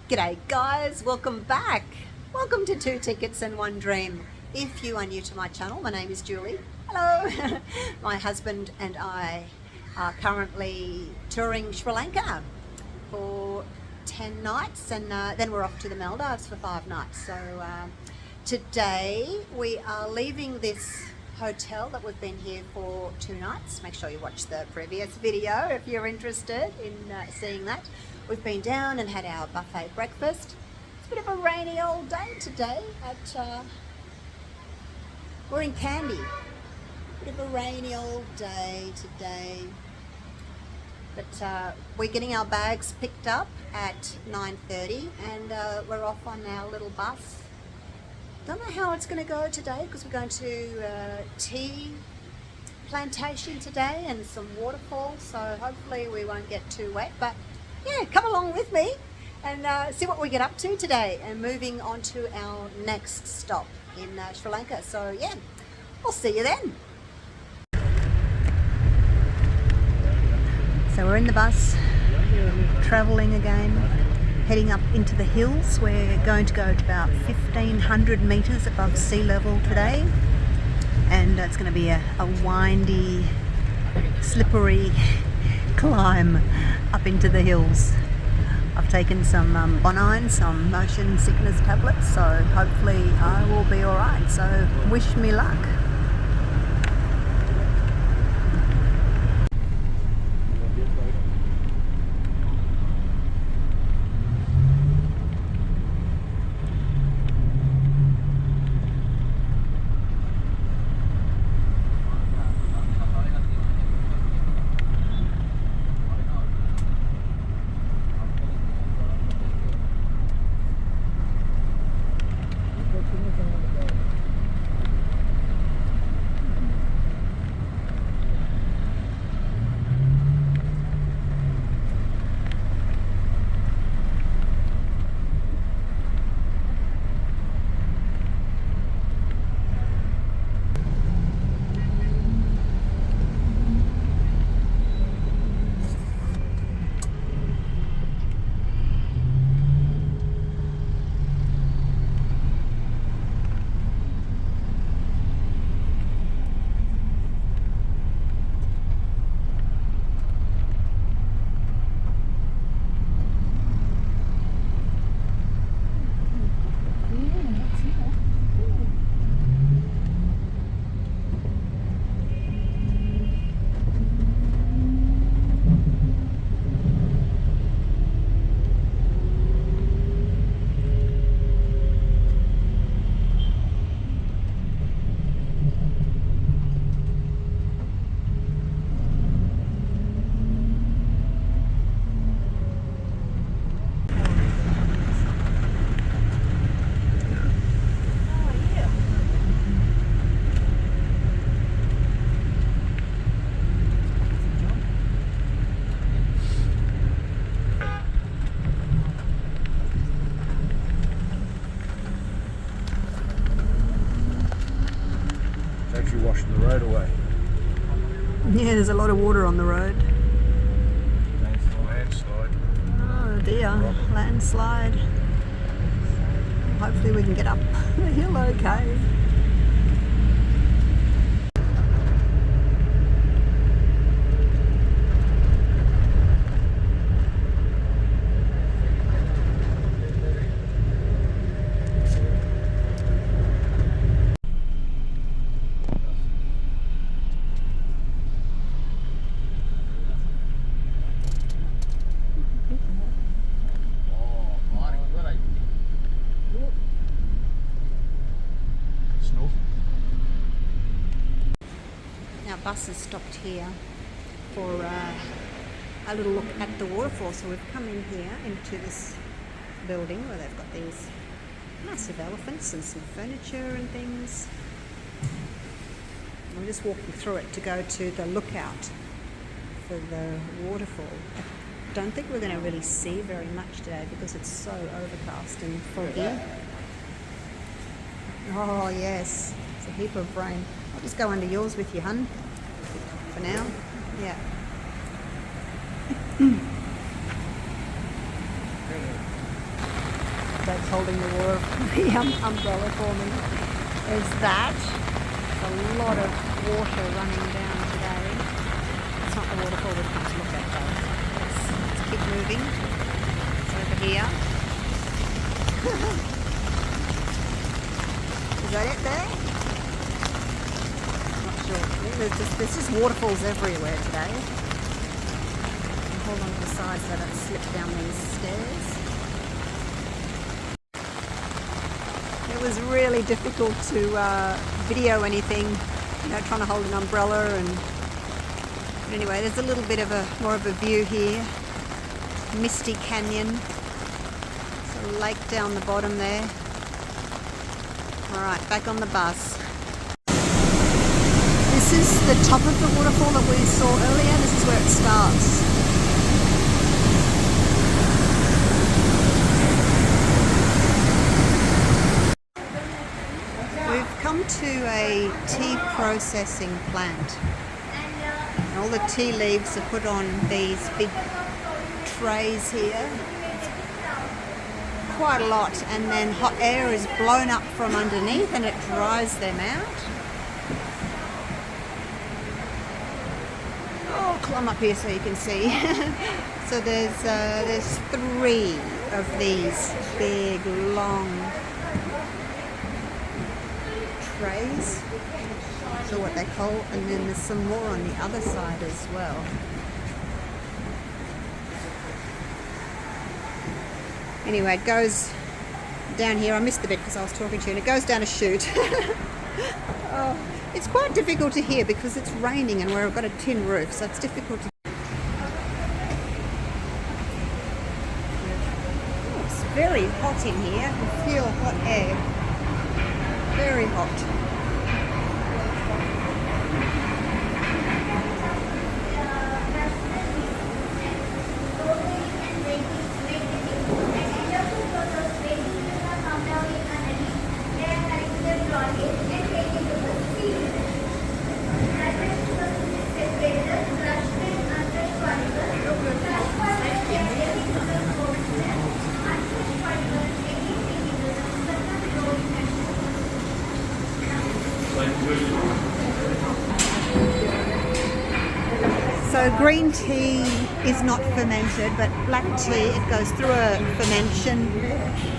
G'day guys, welcome back. Welcome to Two Tickets and One Dream. If you are new to my channel, my name is Julie. Hello. My husband and I are currently touring Sri Lanka for 10 nights and then we're off to the Maldives for 5 nights. So today we are leaving this hotel that we've been here for 2 nights. Make sure you watch the previous video if you're interested in seeing that. We've been down and had our buffet breakfast. It's a bit of a rainy old day today we're in Kandy. Bit of a rainy old day today. But we're getting our bags picked up at 9:30 and we're off on our little bus. Don't know how it's going to go today because we're going to tea plantation today and some waterfall, so hopefully we won't get too wet. But yeah, come along with me and see what we get up to today and moving on to our next stop in Sri Lanka. So yeah, I'll see you then. So we're in the bus, travelling again, heading up into the hills. We're going to go to about 1,500 metres above sea level today, and it's going to be a windy, slippery climb up into the hills. I've taken some Bonine, some motion sickness tablets, so hopefully I will be alright, so wish me luck. Washing the road away. Yeah, there's a lot of water on the road. Landslide. Oh dear, landslide. Hopefully we can get up the hill okay. Our bus has stopped here for a little look at the waterfall. So we've come in here into this building where they've got these massive elephants and some furniture and things. And we're just walking through it to go to the lookout for the waterfall. I don't think we're going to really see very much today because it's so overcast and foggy. Oh yes, it's a heap of rain. I'll just go under yours with you, hun, for now. Yeah. holding the water, the umbrella for me. There's that. A lot of water running down today. It's not the waterfall we've come to look at though. Let's keep moving. It's over here. Is that it there? Not sure. There's just waterfalls everywhere today. Hold on to the side so I don't slip down these stairs. It was really difficult to video anything, you know, trying to hold an umbrella but anyway, there's a little bit of more of a view here. Misty Canyon. There's a lake down the bottom there. Alright, back on the bus. This is the top of the waterfall that we saw earlier. This is where it starts. We've come to a tea processing plant. And all the tea leaves are put on these big trays here. Quite a lot, and then hot air is blown up from underneath and it dries them out. I'll climb up here so you can see. So there's 3 of these big long trays. Not sure what they call, and then there's some more on the other side as well. Anyway, it goes down here. I missed the bit because I was talking to you, and it goes down a chute. Oh, it's quite difficult to hear because it's raining and we've got a tin roof, so it's difficult to... Oh, it's very hot in here. I feel hot air. Very hot. So green tea is not fermented, but black tea, it goes through a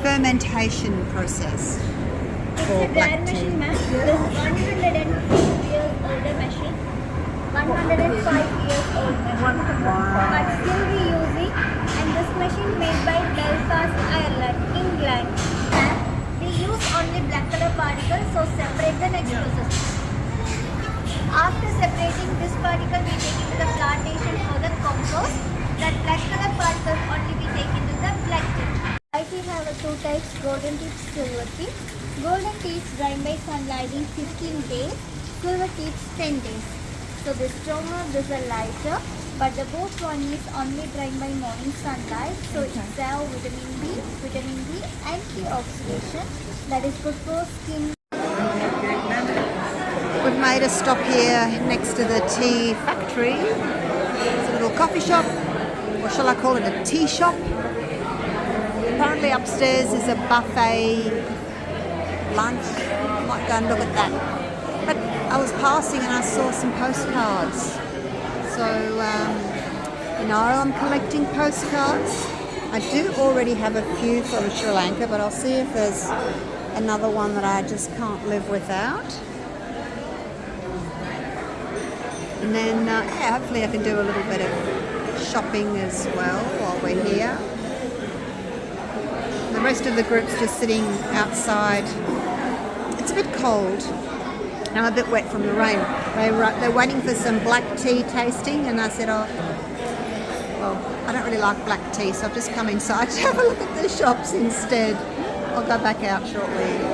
fermentation process for black tea. This is 150 years older machine, 105 years old machine, but still we using, and this machine made by Belfast, Ireland, England, and we use only black color particles, so separate the next process. After separating this particle, we take it to the plantation for the compost. That black color particle only we take into the black tea. White tea have 2 types, golden tea, silver tea. Golden tea is dry by sunlight in 15 days, silver tea is 10 days. So this stronger, this is lighter, but the both one is only dry by morning sunlight. So it have vitamin B, antioxidation, that is good for skin. We've made a stop here next to the tea factory. It's a little coffee shop, or shall I call it a tea shop? Apparently upstairs is a buffet lunch. I might go and look at that. But I was passing and I saw some postcards. So, you know, I'm collecting postcards. I do already have a few from Sri Lanka, but I'll see if there's another one that I just can't live without. And then, yeah, hopefully I can do a little bit of shopping as well while we're here. The rest of the group's just sitting outside. It's a bit cold. I'm a bit wet from the rain. They're waiting for some black tea tasting, and I said, oh, well, I don't really like black tea, so I've just come inside to have a look at the shops instead. I'll go back out shortly.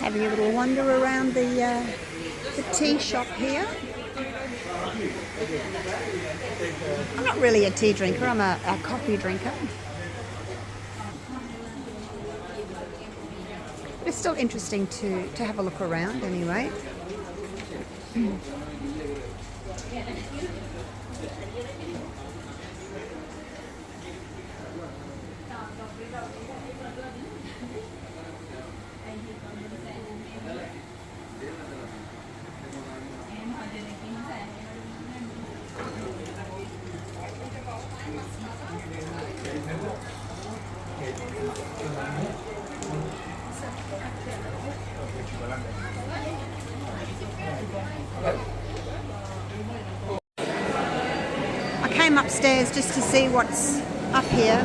Having a little wander around the tea shop here. I'm not really a tea drinker, I'm a coffee drinker. But it's still interesting to have a look around anyway. I came upstairs just to see what's up here.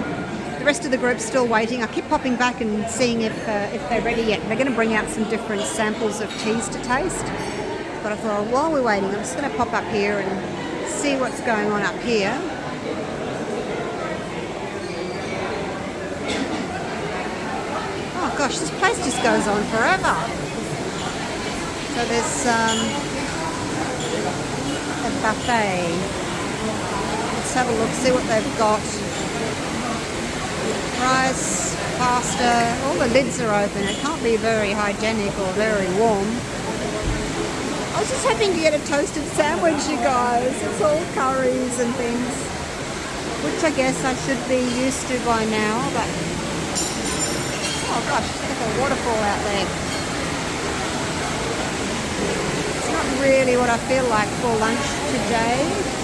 The rest of the group's still waiting. I keep popping back and seeing if they're ready yet. They're going to bring out some different samples of teas to taste. But I thought, while we're waiting, I'm just going to pop up here and see what's going on up here. Oh gosh, this place just goes on forever. So there's a buffet. Let's have a look, see what they've got. Rice, pasta, all the lids are open. It can't be very hygienic or very warm. I was just hoping to get a toasted sandwich, you guys. It's all curries and things, which I guess I should be used to by now, but oh gosh, there's a waterfall out there. It's not really what I feel like for lunch today.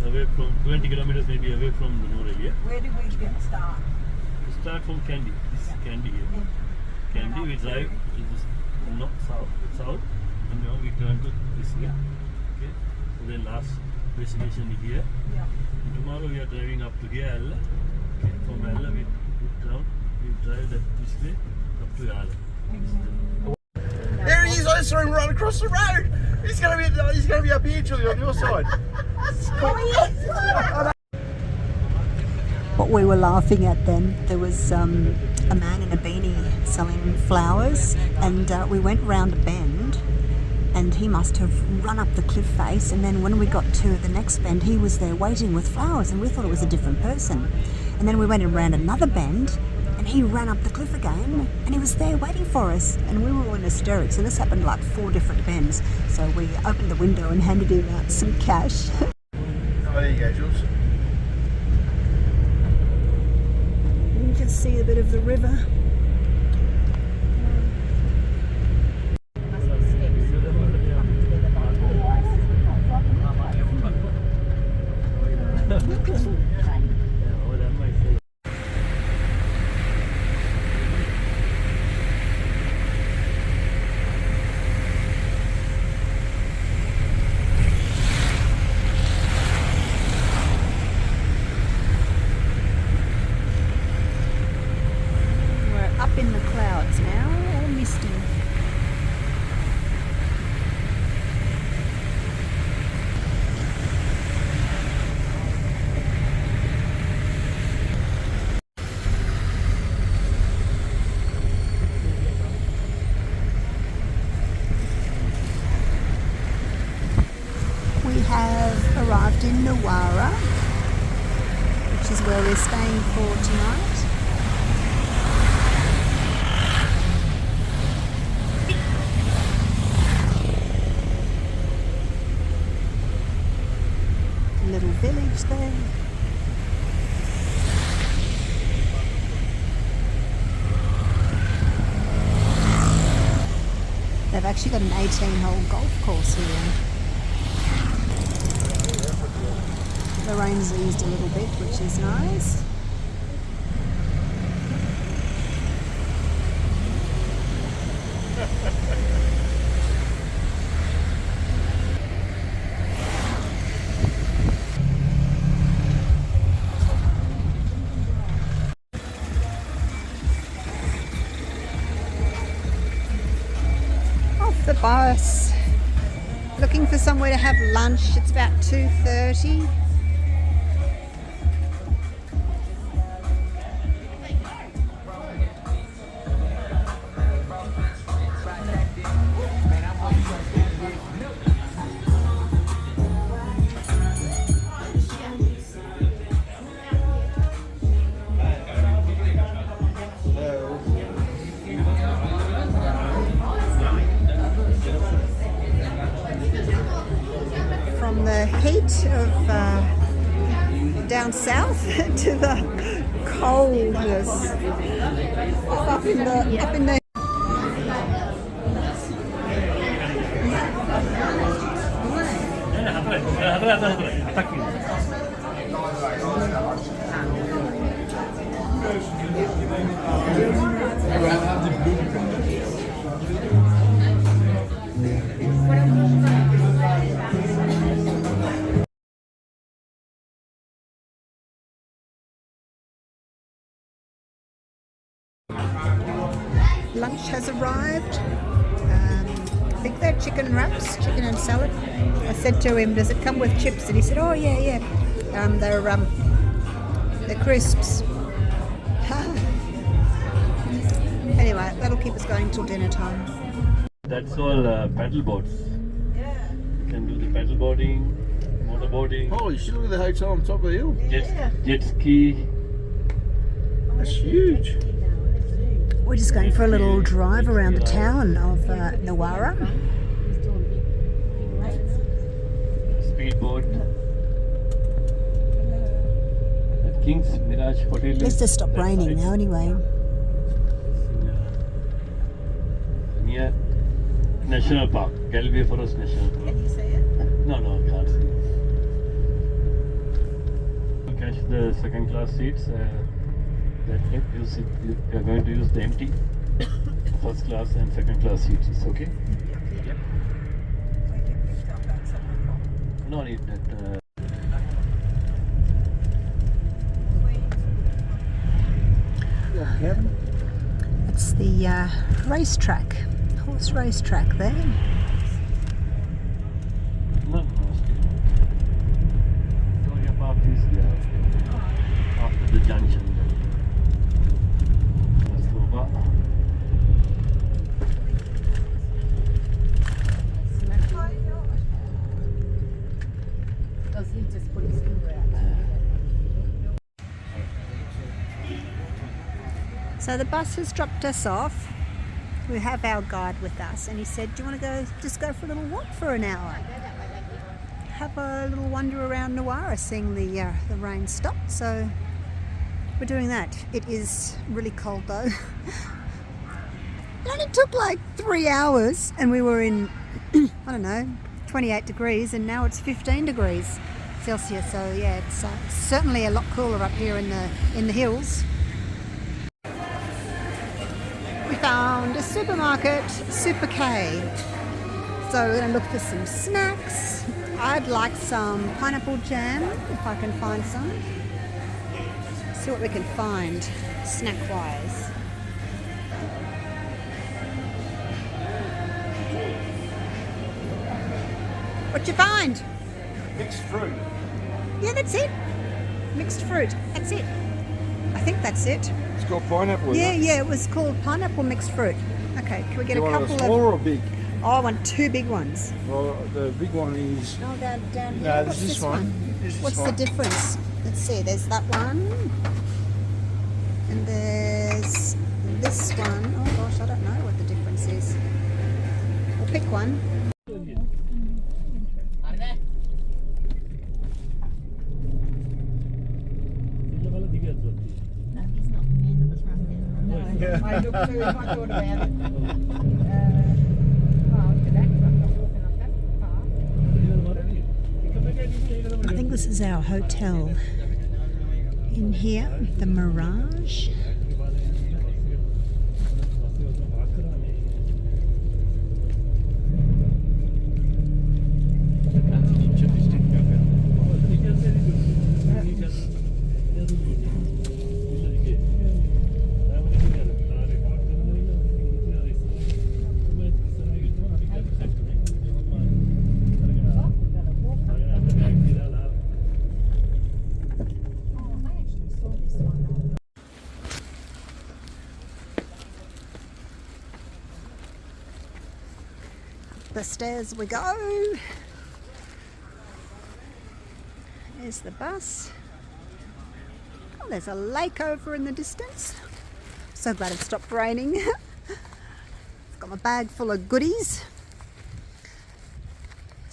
Away from 20 kilometers, maybe away from Nuwara here. Where do we start? We start from Candy. This is Candy here. Candy, we drive to the north, south, and now we turn to this here. Okay. So then last destination is here. Yeah. And tomorrow we are driving up to here, Ella. Okay. From Ella we drive this way up to Ella. There he is! I saw him right across the road. He's going to be up here, Julie, on your side. What we were laughing at then, there was a man in a beanie selling flowers, and we went round a bend, and he must have run up the cliff face, and then when we got to the next bend, he was there waiting with flowers, and we thought it was a different person. And then we went around another bend, and he ran up the cliff again, and he was there waiting for us, and we were all in hysterics. And this happened like 4 different bends, so we opened the window and handed him out some cash. Oh, there you go, Jules. You can see a bit of the river. In the clouds now, all misty. We have arrived in Nuwara, which is where we're staying for tonight. Little village there. They've actually got an 18-hole golf course here. The rain's eased a little bit, which is nice. The bus, looking for somewhere to have lunch. It's about 2:30. the heat of down south to the coldness up in the lunch has arrived. I think they're chicken wraps, chicken and salad. I said to him, does it come with chips? And he said, oh yeah. They're crisps. Anyway, that'll keep us going till dinner time. That's all paddle boats. Yeah. You can do the paddle boarding, motor boarding, Holy shit, look at the hotel on top of the hill. jet ski. That's huge. We're just going for a little drive around the town of Nuwara. Speedboat. At King's Mirage Hotel. Let's just stop raining now anyway. Near National Park, Galway Forest National Park. Can you see it? No, I can't see. To catch the second class seats, that way, you are going to use the empty first class and second class seats. It's okay? Yep. No need that. It's the Racetrack, horse racetrack there. No, Victoria Park is after the junction. Let's go back. Does he just put his finger out? So the bus has dropped us off. We have our guide with us, and he said, do you want to just go for a little walk for an hour? Have a little wander around Nuwara, seeing the rain stop. So we're doing that. It is really cold though. It only took like 3 hours, and we were in, I don't know, 28 degrees, and now it's 15 degrees Celsius. So yeah, it's certainly a lot cooler up here in the hills. We found a supermarket, Super K. So we're going to look for some snacks. I'd like some pineapple jam, if I can find some. See what we can find snack-wise. What'd you find? Mixed fruit. Yeah, that's it. Mixed fruit. That's it. I think that's it. It's got pineapple in it. Yeah, it was called pineapple mixed fruit. Okay, can we get You a want couple a smaller of... or big? Oh, I want 2 big ones. Well, the big one is... Oh, down here. No, What's this one. This is What's the fine. difference? Let's see, there's that one. And there's this one. Oh gosh, I don't know what the difference is. We'll pick one. I looked through him, I thought about it. Well, after that, I'm not walking up that far. I think this is our hotel in here, the Mirage. The stairs we go. There's the bus. Oh, there's a lake over in the distance. So glad it stopped raining. I've got my bag full of goodies.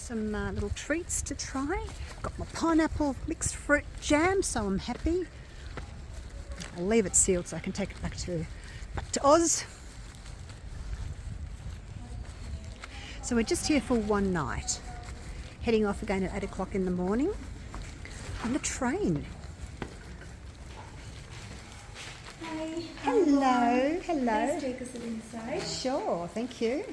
some little treats to try. Got my pineapple mixed fruit jam, so I'm happy. I'll leave it sealed so I can take it back to Oz. So we're just here for one night. Heading off again at 8 o'clock in the morning on the train. Hi. Hello, hello. Please take us inside. Sure, thank you.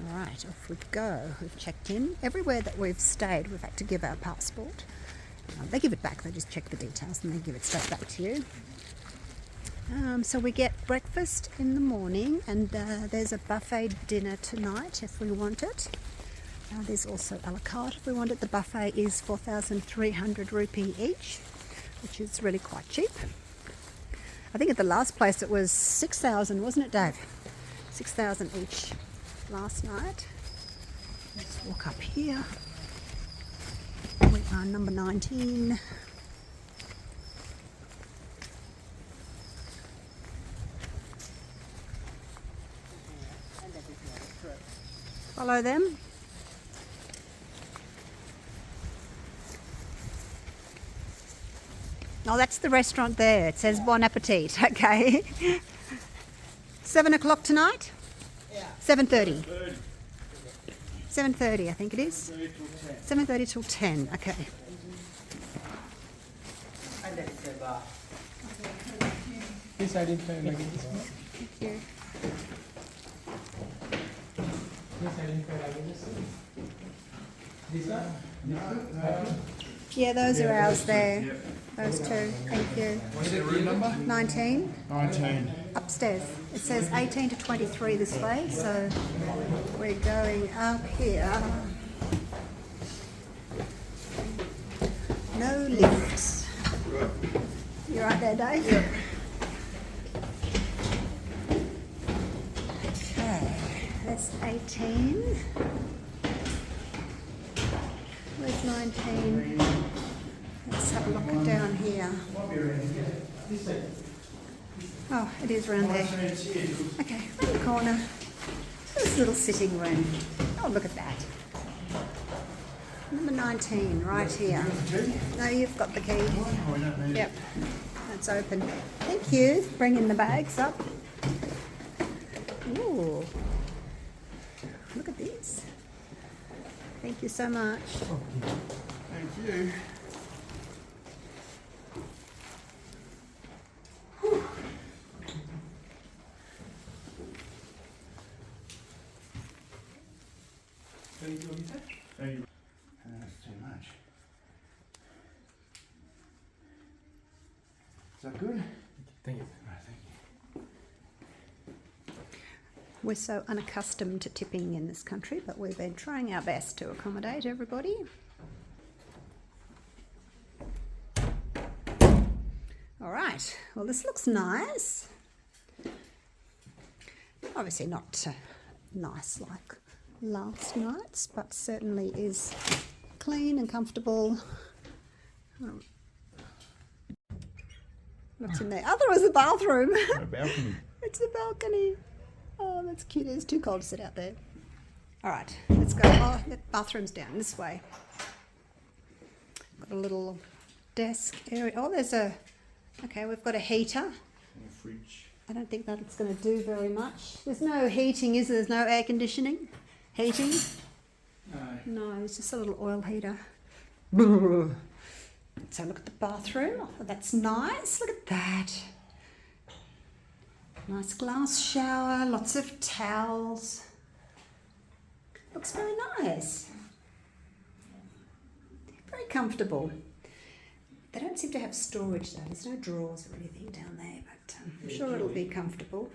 All right, off we go. We've checked in. Everywhere that we've stayed, we've had to give our passport. They give it back, they just check the details and they give it straight back to you. So we get breakfast in the morning, and there's a buffet dinner tonight if we want it. There's also a la carte if we want it. The buffet is 4,300 rupee each, which is really quite cheap. I think at the last place it was 6,000, wasn't it, Dave? 6,000 each last night. Let's walk up here. We are number 19. Follow them. Oh, that's the restaurant there. It says Bon Appetit. Okay. 7 o'clock tonight? Yeah. 7:30. 7:30, I think it is. 7:30 till 10. Okay. Please identify again. Thank you. Please identify again. This one? Yeah, those are ours there. Those two. Thank you. What's the room number? 19. 19. Upstairs. It says 18 to 23 this way, so we're going up here. No lifts. You right there, Dave? Yeah. Okay, that's 18. Where's 19? Let's have a look down here. Oh, it is around there. Okay, in the corner. This little sitting room. Oh, look at that. Number 19, right here. No, you've got the key. Yep, that's open. Thank you for bringing the bags up. Ooh, look at these. Thank you so much. Thank you. Thank you. That's too much. Is that good? Thank you. Right, thank you. We're so unaccustomed to tipping in this country, but we've been trying our best to accommodate everybody. All right, well, this looks nice. Obviously not nice like last night's, but certainly is clean and comfortable. What's in there? Oh, there was a bathroom. A balcony. It's a balcony. Oh, that's cute. It's too cold to sit out there. All right, let's go. Oh, the bathroom's down this way. Got a little desk area. Oh, there's a... Okay, we've got a heater. And a fridge. I don't think that's going to do very much. There's no heating, is there? There's no air conditioning? Heating? No, it's just a little oil heater. So look at the bathroom. Oh, that's nice. Look at that. Nice glass shower, lots of towels. Looks very nice. Very comfortable. They don't seem to have storage though. There's no drawers or anything down there, but I'm sure it'll be comfortable.